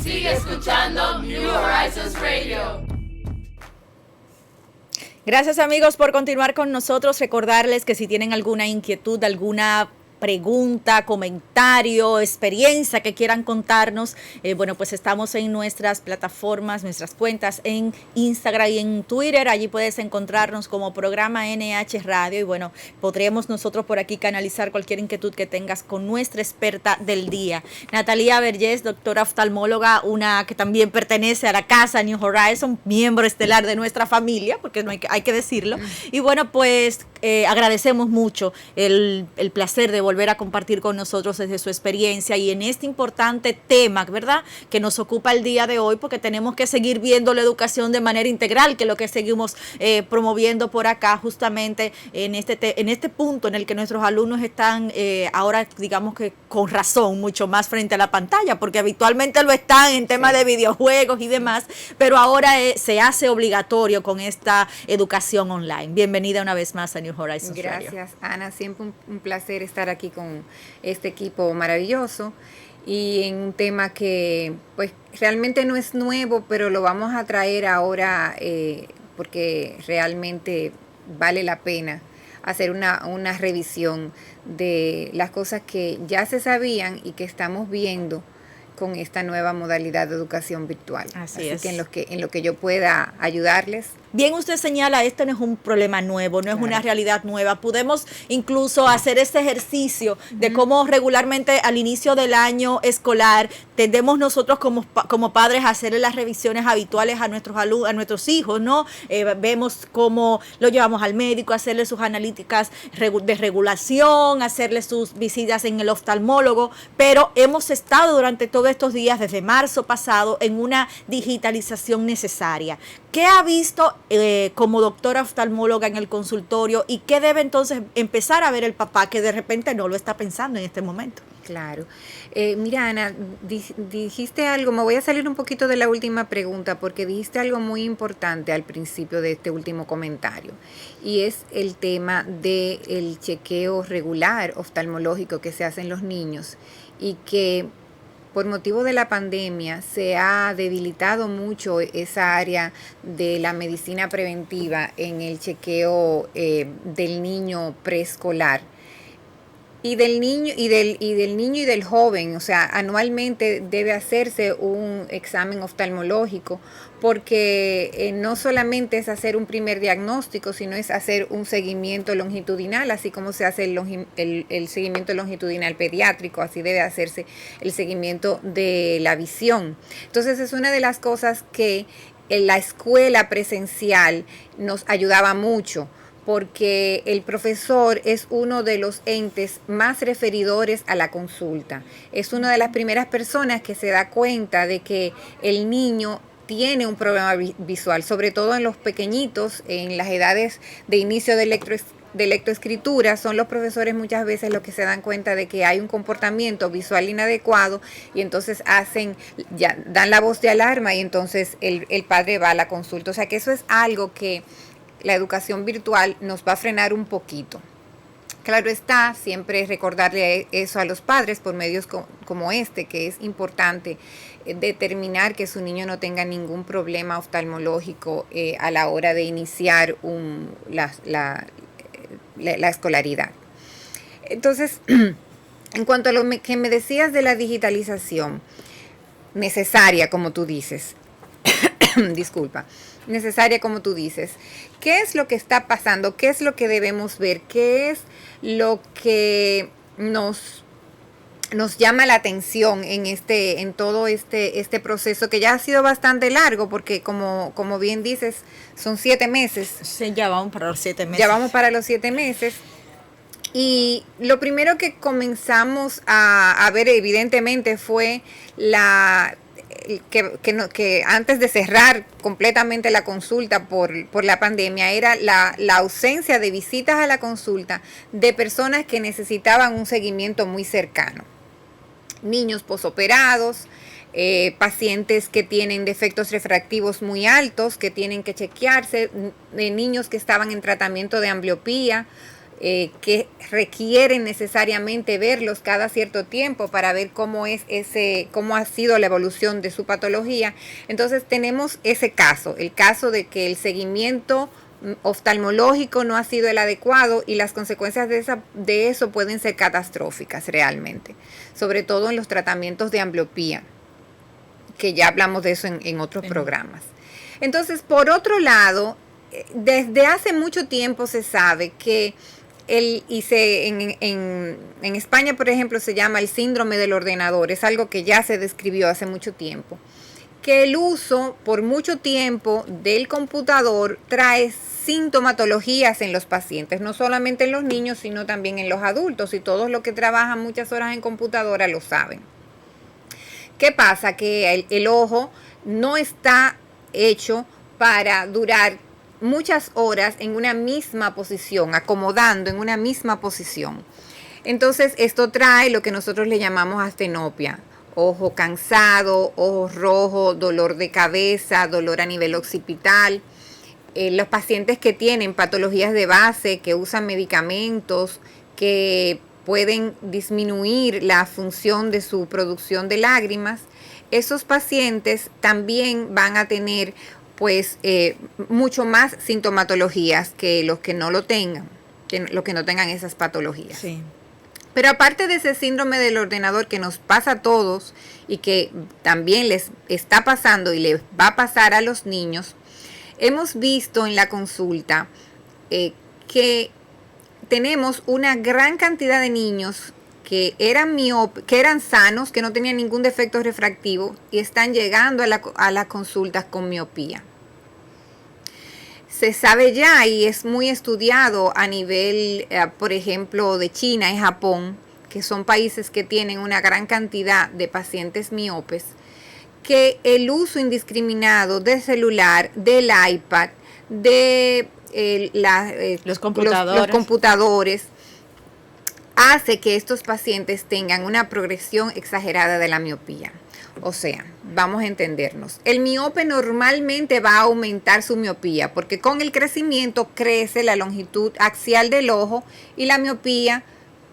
Sigue escuchando New Horizons Radio. Gracias amigos por continuar con nosotros. Recordarles que si tienen alguna inquietud, alguna pregunta, comentario, experiencia que quieran contarnos, bueno, pues estamos en nuestras plataformas, nuestras cuentas en Instagram y en Twitter. Allí puedes encontrarnos como programa NH Radio y bueno, podremos nosotros por aquí canalizar cualquier inquietud que tengas con nuestra experta del día, Natalia Vergés, doctora oftalmóloga, una que también pertenece a la casa New Horizons, miembro estelar de nuestra familia, porque no hay que decirlo. Y bueno, pues agradecemos mucho el placer de volver a compartir con nosotros desde su experiencia y en este importante tema, ¿verdad?, que nos ocupa el día de hoy, porque tenemos que seguir viendo la educación de manera integral, que es lo que seguimos promoviendo por acá, justamente en este punto en el que nuestros alumnos están ahora, digamos que con razón, mucho más frente a la pantalla, porque habitualmente lo están en temas de videojuegos y demás, pero ahora se hace obligatorio con esta educación online. Bienvenida una vez más a New Horizons Radio. Gracias, Ana. Siempre un placer estar aquí con este equipo maravilloso y en un tema que pues realmente no es nuevo, pero lo vamos a traer ahora porque realmente vale la pena hacer una revisión de las cosas que ya se sabían y que estamos viendo con esta nueva modalidad de educación virtual. Así es. Que en lo que yo pueda ayudarles. Bien, usted señala, este no es un problema nuevo, no es una realidad nueva. Podemos incluso hacer este ejercicio de cómo regularmente al inicio del año escolar tendemos nosotros como padres a hacerle las revisiones habituales a nuestros hijos, ¿no? Vemos cómo lo llevamos al médico, hacerle sus analíticas de regulación, hacerle sus visitas en el oftalmólogo, pero hemos estado durante todos estos días, desde marzo pasado, en una digitalización necesaria. ¿Qué ha visto como doctora oftalmóloga en el consultorio y qué debe entonces empezar a ver el papá que de repente no lo está pensando en este momento? Claro. Mira, Ana, dijiste algo, me voy a salir un poquito de la última pregunta porque dijiste algo muy importante al principio de este último comentario y es el tema del chequeo regular oftalmológico que se hace en los niños y que por motivo de la pandemia se ha debilitado mucho esa área de la medicina preventiva en el chequeo del niño preescolar y del niño y del joven. O sea, anualmente debe hacerse un examen oftalmológico porque no solamente es hacer un primer diagnóstico, sino es hacer un seguimiento longitudinal, así como se hace el seguimiento longitudinal pediátrico, así debe hacerse el seguimiento de la visión. Entonces es una de las cosas que en la escuela presencial nos ayudaba mucho, porque el profesor es uno de los entes más referidores a la consulta. Es una de las primeras personas que se da cuenta de que el niño tiene un problema visual, sobre todo en los pequeñitos, en las edades de inicio de lectoescritura. Son los profesores muchas veces los que se dan cuenta de que hay un comportamiento visual inadecuado y entonces dan la voz de alarma y entonces el padre va a la consulta. O sea que eso es algo que la educación virtual nos va a frenar un poquito. Claro está, siempre recordarle eso a los padres por medios como este, que es importante determinar que su niño no tenga ningún problema oftalmológico a la hora de iniciar la escolaridad. Entonces, en cuanto a lo que me decías de la digitalización, necesaria, como tú dices, disculpa, necesaria como tú dices, ¿qué es lo que está pasando? ¿Qué es lo que debemos ver? ¿Qué es lo que nos llama la atención en todo este proceso que ya ha sido bastante largo? Porque como bien dices, son 7 meses. Sí, ya vamos para los 7 meses. Ya vamos para los 7 meses. Y lo primero que comenzamos a ver evidentemente fue que antes de cerrar completamente la consulta por la pandemia era la ausencia de visitas a la consulta de personas que necesitaban un seguimiento muy cercano. Niños posoperados, pacientes que tienen defectos refractivos muy altos, que tienen que chequearse, niños que estaban en tratamiento de ambliopía, que requieren necesariamente verlos cada cierto tiempo para ver cómo ha sido la evolución de su patología. Entonces tenemos ese caso, el caso de que el seguimiento oftalmológico no ha sido el adecuado y las consecuencias de eso pueden ser catastróficas realmente, sobre todo en los tratamientos de ambliopía, que ya hablamos de eso en otros programas. Entonces, por otro lado, desde hace mucho tiempo se sabe que en España, por ejemplo, se llama el síndrome del ordenador, es algo que ya se describió hace mucho tiempo, que el uso por mucho tiempo del computador trae sintomatologías en los pacientes, no solamente en los niños, sino también en los adultos, y todos los que trabajan muchas horas en computadora lo saben. ¿Qué pasa? Que el ojo no está hecho para durar muchas horas en una misma posición, acomodando en una misma posición. Entonces esto trae lo que nosotros le llamamos astenopia, ojo cansado, ojo rojo, dolor de cabeza, dolor a nivel occipital. Los pacientes que tienen patologías de base, que usan medicamentos, que pueden disminuir la función de su producción de lágrimas, esos pacientes también van a tener pues mucho más sintomatologías que los que no lo tengan, los que no tengan esas patologías. Sí. Pero aparte de ese síndrome del ordenador que nos pasa a todos y que también les está pasando y les va a pasar a los niños, hemos visto en la consulta que tenemos una gran cantidad de niños que eran sanos, que no tenían ningún defecto refractivo y están llegando a las consultas con miopía. Se sabe ya y es muy estudiado a nivel, por ejemplo, de China y Japón, que son países que tienen una gran cantidad de pacientes miopes, que el uso indiscriminado del celular, del iPad, de los computadores, hace que estos pacientes tengan una progresión exagerada de la miopía. O sea, vamos a entendernos. El miope normalmente va a aumentar su miopía porque con el crecimiento crece la longitud axial del ojo y la miopía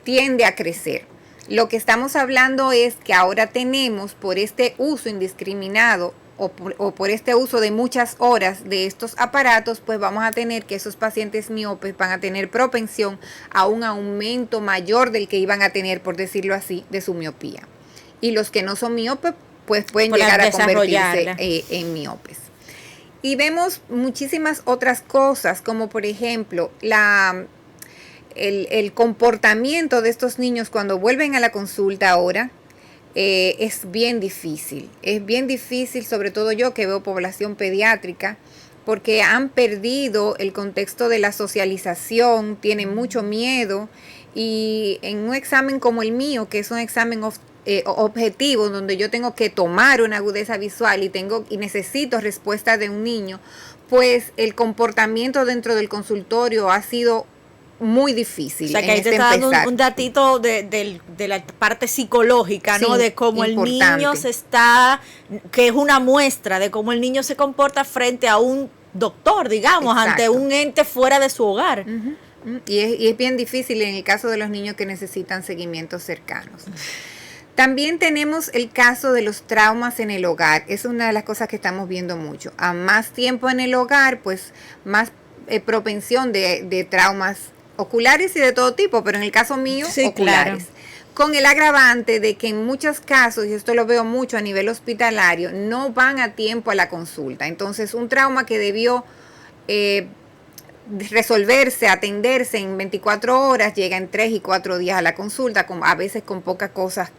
tiende a crecer. Lo que estamos hablando es que ahora tenemos, por este uso indiscriminado o por este uso de muchas horas de estos aparatos, pues vamos a tener que esos pacientes miopes van a tener propensión a un aumento mayor del que iban a tener, por decirlo así, de su miopía. Y los que no son miopes, pues pueden llegar a convertirse en miopes. Y vemos muchísimas otras cosas, como por ejemplo, el comportamiento de estos niños cuando vuelven a la consulta ahora. Es bien difícil, sobre todo yo que veo población pediátrica, porque han perdido el contexto de la socialización, tienen mucho miedo y en un examen como el mío, que es un examen objetivo, donde yo tengo que tomar una agudeza visual y necesito respuesta de un niño, pues el comportamiento dentro del consultorio ha sido muy difícil. O sea, que ahí te está dando un datito de la parte psicológica, ¿no? Sí, de cómo importante. El niño que es una muestra de cómo el niño se comporta frente a un doctor, digamos, exacto, ante un ente fuera de su hogar. Uh-huh. Y es bien difícil en el caso de los niños que necesitan seguimientos cercanos. También tenemos el caso de los traumas en el hogar. Es una de las cosas que estamos viendo mucho. A más tiempo en el hogar, pues más propensión de traumas oculares y de todo tipo, pero en el caso mío, sí, oculares. Claro. Con el agravante de que en muchos casos, y esto lo veo mucho a nivel hospitalario, no van a tiempo a la consulta. Entonces, un trauma que debió resolverse, atenderse en 24 horas, llega en 3 y 4 días a la consulta, a veces con pocas cosas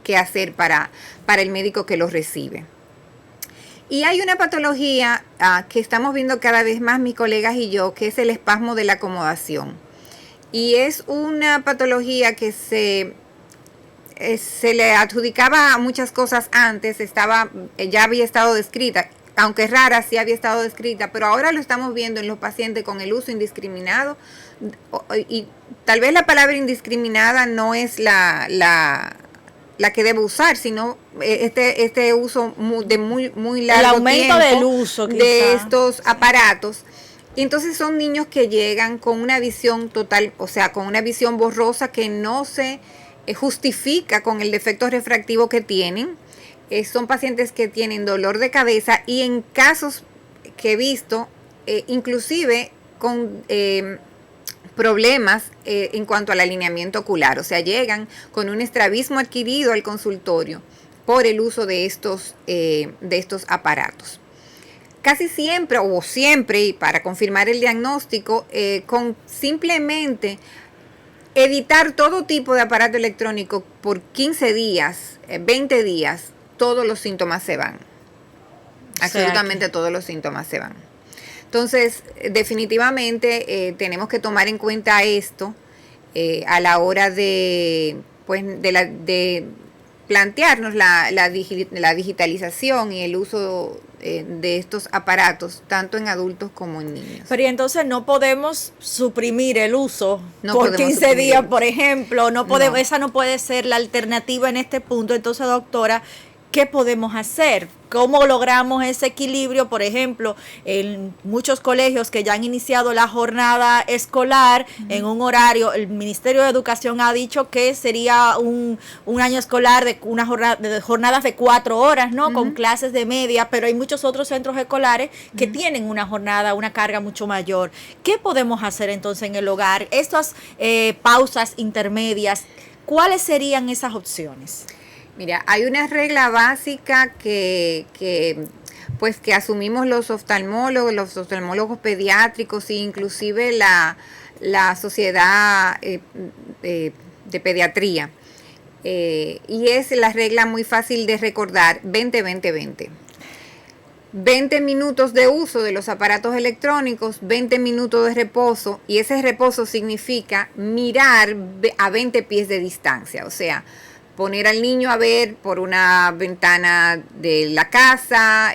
que hacer para el médico que lo recibe. Y hay una patología que estamos viendo cada vez más mis colegas y yo, que es el espasmo de la acomodación. Y es una patología que se le adjudicaba a muchas cosas antes, ya había estado descrita, aunque rara, sí había estado descrita, pero ahora lo estamos viendo en los pacientes con el uso indiscriminado, y tal vez la palabra indiscriminada no es la que debe usar, sino este uso de muy largo tiempo, el aumento del uso, de estos aparatos, Y entonces son niños que llegan con una visión total, o sea, con una visión borrosa que no se justifica con el defecto refractivo que tienen. Son pacientes que tienen dolor de cabeza y en casos que he visto, inclusive con problemas en cuanto al alineamiento ocular, o sea, llegan con un estrabismo adquirido al consultorio por el uso de estos aparatos. Casi siempre, o siempre, y para confirmar el diagnóstico, con simplemente evitar todo tipo de aparato electrónico por 15 días, 20 días, todos los síntomas se van. Absolutamente todos los síntomas se van. Entonces, definitivamente tenemos que tomar en cuenta esto a la hora de plantearnos la digitalización y el uso de estos aparatos, tanto en adultos como en niños. Pero y entonces no podemos suprimir el uso por 15 días, por ejemplo. Esa no puede ser la alternativa en este punto. Entonces, doctora, ¿qué podemos hacer? ¿Cómo logramos ese equilibrio? Por ejemplo, en muchos colegios que ya han iniciado la jornada escolar en un horario, el Ministerio de Educación ha dicho que sería un año escolar de jornadas de 4 horas, ¿no? Con clases de media, pero hay muchos otros centros escolares que tienen una carga mucho mayor. ¿Qué podemos hacer entonces en el hogar? Estas pausas intermedias, ¿cuáles serían esas opciones? Mira, hay una regla básica que asumimos los oftalmólogos pediátricos e inclusive la sociedad de pediatría. Y es la regla muy fácil de recordar, 20-20-20. 20 minutos de uso de los aparatos electrónicos, 20 minutos de reposo, y ese reposo significa mirar a 20 pies de distancia, o sea, poner al niño a ver por una ventana de la casa,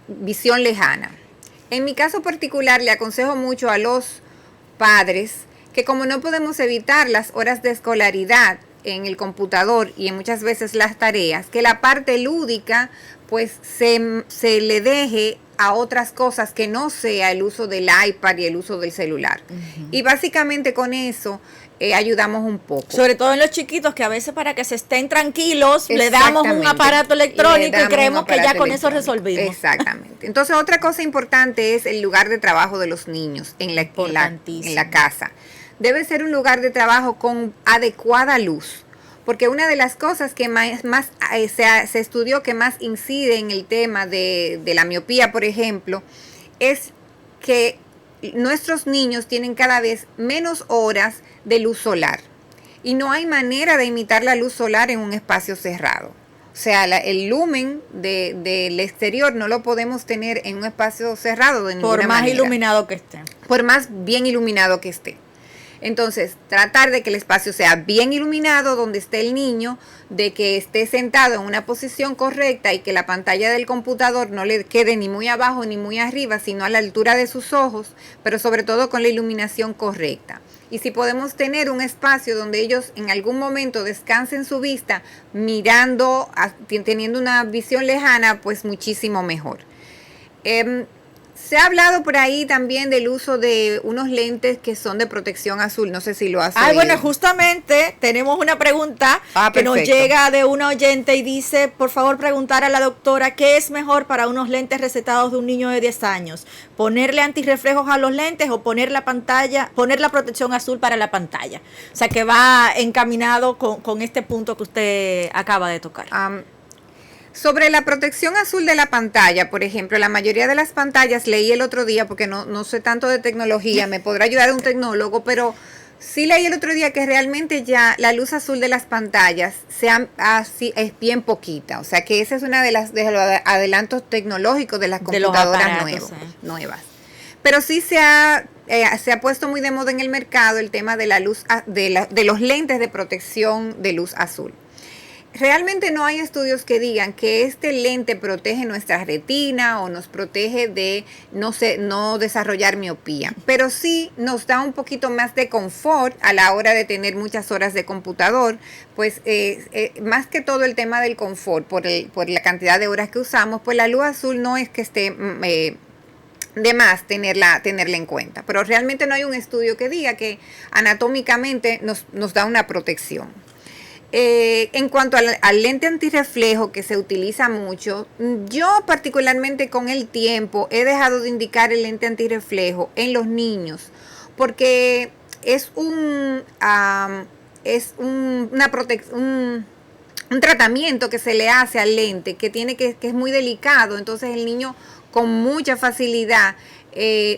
visión lejana. En mi caso particular le aconsejo mucho a los padres que como no podemos evitar las horas de escolaridad en el computador y en muchas veces las tareas, que la parte lúdica pues se le deje a otras cosas que no sea el uso del iPad y el uso del celular. Y básicamente con eso ayudamos un poco. Sobre todo en los chiquitos, que a veces para que se estén tranquilos le damos un aparato electrónico y creemos que ya con eso resolvimos. Exactamente. Entonces otra cosa importante es el lugar de trabajo de los niños en la casa. Debe ser un lugar de trabajo con adecuada luz, porque una de las cosas que más se estudió que más incide en el tema de la miopía, por ejemplo, es que nuestros niños tienen cada vez menos horas de luz solar y no hay manera de imitar la luz solar en un espacio cerrado. O sea, el lumen del exterior no lo podemos tener en un espacio cerrado de ninguna manera. Por más iluminado que esté. Por más bien iluminado que esté. Entonces, tratar de que el espacio sea bien iluminado, donde esté el niño, de que esté sentado en una posición correcta y que la pantalla del computador no le quede ni muy abajo ni muy arriba, sino a la altura de sus ojos, pero sobre todo con la iluminación correcta. Y si podemos tener un espacio donde ellos en algún momento descansen su vista, mirando, teniendo una visión lejana, pues muchísimo mejor. Se ha hablado por ahí también del uso de unos lentes que son de protección azul. No sé si lo has oído. Bueno, justamente tenemos una pregunta que nos llega de una oyente y dice, por favor, preguntar a la doctora qué es mejor para unos lentes recetados de un niño de 10 años. ¿Ponerle antirreflejos a los lentes o poner la protección azul para la pantalla? O sea, que va encaminado con este punto que usted acaba de tocar. Sobre la protección azul de la pantalla, por ejemplo, la mayoría de las pantallas, leí el otro día, porque no sé tanto de tecnología, me podrá ayudar un tecnólogo, pero sí leí el otro día que realmente ya la luz azul de las pantallas es bien poquita. O sea que esa es una de los adelantos tecnológicos de las computadoras nuevas. Pero sí se ha puesto muy de moda en el mercado el tema de la luz de los lentes de protección de luz azul. Realmente no hay estudios que digan que este lente protege nuestra retina o nos protege de no desarrollar miopía, pero sí nos da un poquito más de confort a la hora de tener muchas horas de computador, pues más que todo el tema del confort por la cantidad de horas que usamos, pues la luz azul no es que esté de más tenerla en cuenta. Pero realmente no hay un estudio que diga que anatómicamente nos da una protección. En cuanto al lente antirreflejo que se utiliza mucho, yo particularmente con el tiempo he dejado de indicar el lente antirreflejo en los niños porque es un tratamiento que se le hace al lente que es muy delicado, entonces el niño con mucha facilidad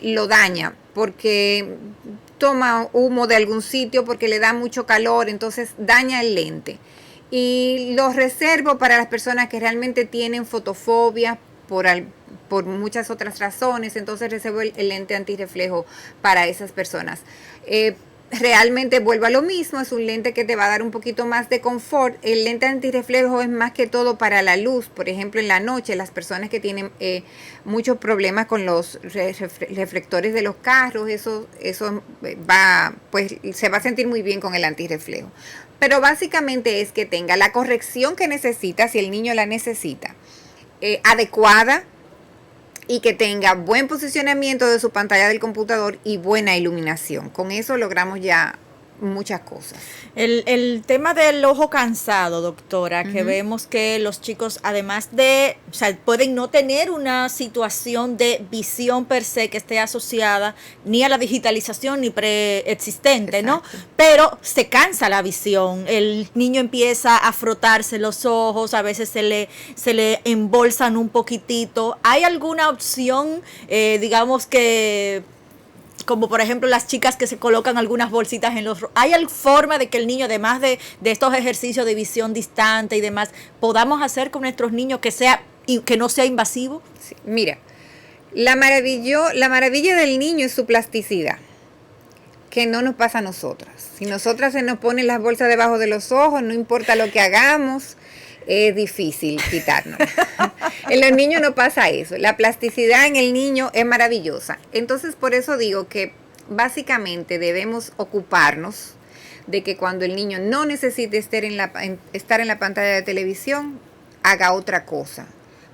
lo daña porque toma humo de algún sitio porque le da mucho calor, entonces daña el lente. Y lo reservo para las personas que realmente tienen fotofobia por muchas otras razones, entonces reservo el lente antirreflejo para esas personas. Realmente vuelvo a lo mismo, es un lente que te va a dar un poquito más de confort. El lente antirreflejo es más que todo para la luz, por ejemplo en la noche, las personas que tienen muchos problemas con los reflectores de los carros, eso va, pues se va a sentir muy bien con el antirreflejo. Pero básicamente es que tenga la corrección que necesita, si el niño la necesita, adecuada, y que tenga buen posicionamiento de su pantalla del computador y buena iluminación. Con eso logramos ya muchas cosas. El tema del ojo cansado, doctora, que vemos que los chicos, además de, o sea, pueden no tener una situación de visión per se que esté asociada ni a la digitalización ni preexistente, ¿no? Pero se cansa la visión. El niño empieza a frotarse los ojos, a veces se le embolsan un poquitito. ¿Hay alguna opción, digamos que, como por ejemplo las chicas que se colocan algunas bolsitas en los... ¿Hay forma de que el niño, además de estos ejercicios de visión distante y demás, podamos hacer con nuestros niños que no sea invasivo? Sí, mira, la maravilla del niño es su plasticidad, que no nos pasa a nosotras. Si nosotras se nos ponen las bolsas debajo de los ojos, no importa lo que hagamos, es difícil quitarnos. En los niños no pasa eso. La plasticidad en el niño es maravillosa. Entonces, por eso digo que básicamente debemos ocuparnos de que cuando el niño no necesite estar en la pantalla de televisión, haga otra cosa.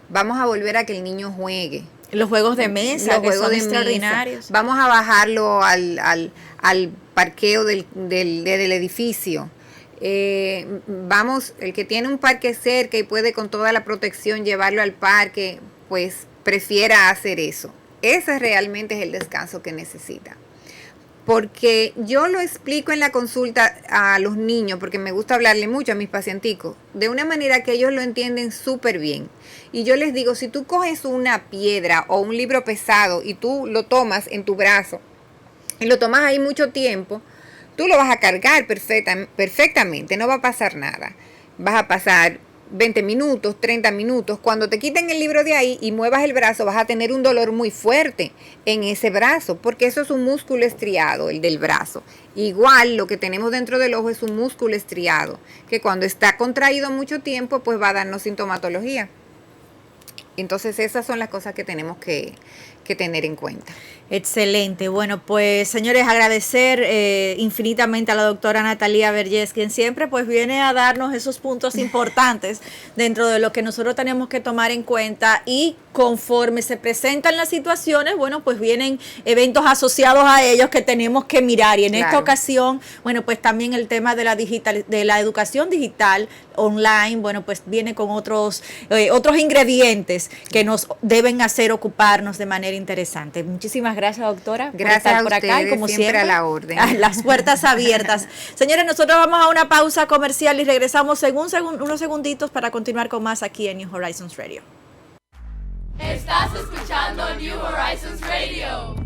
Vamos a volver a que el niño juegue. Los juegos de mesa, que son extraordinarios. Vamos a bajarlo al parqueo del edificio. El que tiene un parque cerca y puede con toda la protección llevarlo al parque, pues prefiera hacer eso. Ese realmente es el descanso que necesita. Porque yo lo explico en la consulta a los niños, porque me gusta hablarle mucho a mis pacienticos, de una manera que ellos lo entienden súper bien. Y yo les digo, si tú coges una piedra o un libro pesado y tú lo tomas en tu brazo y lo tomas ahí mucho tiempo, tú lo vas a cargar perfectamente, no va a pasar nada. Vas a pasar 20 minutos, 30 minutos. Cuando te quiten el libro de ahí y muevas el brazo, vas a tener un dolor muy fuerte en ese brazo, porque eso es un músculo estriado, el del brazo. Igual lo que tenemos dentro del ojo es un músculo estriado, que cuando está contraído mucho tiempo, pues va a darnos sintomatología. Entonces esas son las cosas que tenemos que tener en cuenta. Excelente. Bueno, pues señores, agradecer infinitamente a la doctora Natalia Vergés, quien siempre pues viene a darnos esos puntos importantes dentro de lo que nosotros tenemos que tomar en cuenta, y conforme se presentan las situaciones, bueno, pues vienen eventos asociados a ellos que tenemos que mirar, y en esta ocasión, bueno, pues también el tema de la educación digital online, bueno, pues viene con otros ingredientes que nos deben hacer ocuparnos de manera interesante. Muchísimas gracias, doctora, gracias por estar a por acá, ustedes, y como siempre a la orden. Las puertas abiertas. Señores, nosotros vamos a una pausa comercial y regresamos en unos segunditos para continuar con más aquí en New Horizons Radio. Estás escuchando New Horizons Radio.